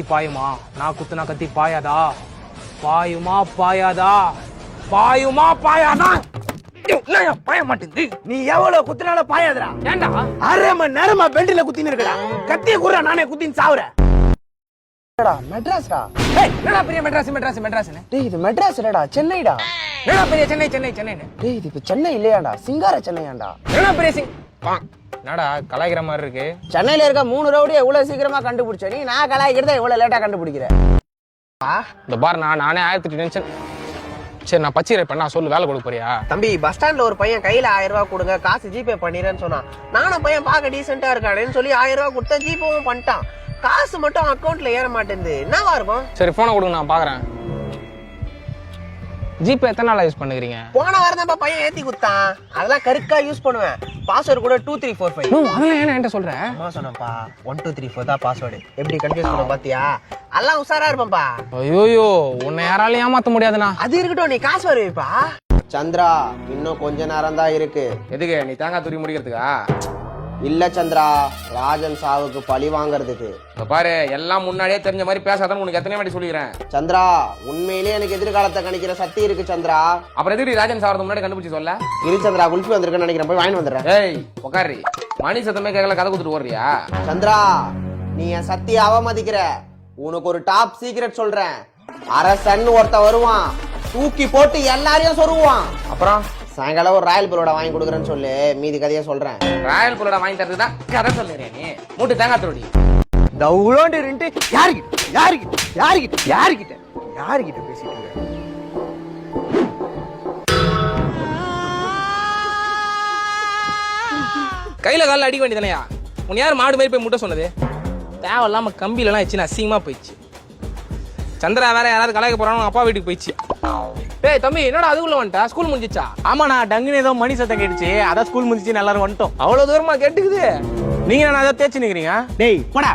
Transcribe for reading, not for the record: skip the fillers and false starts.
பாயுமா? நான் குத்துனா கத்தி பாயாதா? பாயுமா பாயாதா? பாயுமா பாயாதா? பாய மாட்டேங்குது. நீ எவ்வளவு குத்துனால பாயாதுடா. ஏண்டா 1/2 மணி நேரமா பெண்டில குத்தின்னு இருக்கடா. கத்திய குறா நானே குத்தின்னு சாவுறேன். மெட்ராஸ்டா. ஏய் என்னடா பெரிய மெட்ராஸ்னு? டேய் இது மெட்ராஸ் இல்லடா, சென்னைடா. என்னடா பெரிய சென்னைன்னு? டேய் இது இப்ப சென்னை இல்லையாடா, சிங்கார சென்னையாண்டா. என்னடா பெரிய என்னடா கலாய்க்கிற மாதிரி இருக்கு? சென்னையில இருக்க 3 ரவுடியை எவ்வளவு சீக்கிரமா கண்டுபிடிச்ச நீ, நான் கலாய்க்கிறத எவ்வளவு லேட்டா கண்டுபிடிக்கிறேன். இந்த பார் நானே 1008 டென்ஷன். சரி நான் பச்சை பண்ணா சொல்லு, வேலை கொடுக்க போறியா? தம்பி பஸ் ஸ்டாண்ட்ல ஒரு பையன் கையில 1000 ரூபாய் கொடுங்க, காசு ஜிபே பண்ணிடுறேன்னு சொன்னான். நானும் பையன் பார்க்க டீசென்ட்டா இருக்கானேன்னு சொல்லி 1000 ரூபாய் கொடுத்தா ஜிபேவும் பண்ணிட்டான். காசு மட்டும் அக்கௌண்ட்ல ஏற மாட்டேங்குது. என்னவா இருக்கும்? சரி போனை கொடுங்க, நான் பாக்குறேன். ஜிபே எத்தனை நாளா யூஸ் பண்ணுறீங்க? போன வாரம் தான் பையன் ஏத்தி குத்தான். அதெல்லாம் கரெக்டா யூஸ் பண்ணுவேன். பாஸ்வேர்டு கூட 2345. அதெல்லாம் ஏன் என்கிட்ட சொல்ற? அம்மா சொன்னப்பா 1234 தான் பாஸ்வேர்டு. எப்படி கன்ஃபியூஸ் பண்ண பாத்தியா? எல்லாம் உஷாரா இருப்பேன்பா. ஐயோயோ உன்னை யாராலையும் ஏமாத்த முடியாதுண்ணா. அது இருக்கட்டும், நீ காசு வருவிப்பா. சந்திரா இன்னும் கொஞ்ச நேரம் தான் இருக்கு. எதுக்கு? நீ தேங்காய் துரி முடிக்கிறதுக்கா? இல்ல சந்திரா, ராஜன் சாவுக்கு பழி வாங்கறதுக்கு. பாரு எல்லாம் முன்னாடியே தெரிஞ்ச மாதிரி பேசாதான் உனக்கு எத்தனை வாட்டி சொல்லிக்கிறேன். சந்திரா உண்மையிலேயே எனக்கு எதிர்காலத்தை கணிக்கிற சக்தி இருக்கு சந்திரா. அப்புறம் எதுக்கு ராஜன் சாவறதுக்கு முன்னாடி கண்டுபிடிச்சு சொல்ல? இரு சந்திரா, குல்ஃபி வந்திருக்கேன்னு நினைக்கிறேன், போய் வாங்கி வந்துடுறேன். ஏய் உட்காரு, மணி சத்தமே கேட்கல, கதை குடுத்துட்டு ஓடுறியா? சந்திரா நீ என் சக்தியை அவமதிக்கிற. உனக்கு ஒரு டாப் சீக்ரெட் சொல்றேன். அரசன் ஒருத்த வருவான், தூக்கி போட்டு எல்லாரையும் சொருவான். அப்புறம் சாயங்காலம் ஒரு ராயல் பலோட வாங்கி கொடுக்குறேன்னு சொல்லு, மீதி கதையை சொல்றேன். ராயல் பலோட வாங்கி தரதுதான் கதை சொல்லுறேன். நீ மூட்டு தேங்காய் துருடி தவுளோண்டு இருந்துட்டு யாருக்கிட்ட பேசிட்டு இருக்க? கையில காலில் அடிக்க வேண்டியதானையா? உன் யார் மாடு மாதிரி போய் முட்டை சொன்னது? தேவையில்லாம கம்பியிலலாம் வச்சு அசிங்கமா போயிடுச்சு. சந்திரா வேற யாராவது கலாய்க்க போறாங்க, அப்பா வீட்டுக்கு போயிடுச்சு. டேய் தம்பி என்னடா அதுக்குள்ள வந்துட்டா? ஸ்கூல் முடிஞ்சிச்சா? ஆமாண்ணா, டங்குன்னு ஏதோ மணி சத்தம் கேட்டுச்சு, அதான் ஸ்கூல் முடிஞ்சிச்சு எல்லாரும் வந்துட்டோம். அவ்வளவு தூரமா கேட்டுக்குது. நீங்க நான் அதை தேய்ச்சி நிக்கிறீங்க? டேய் போடா.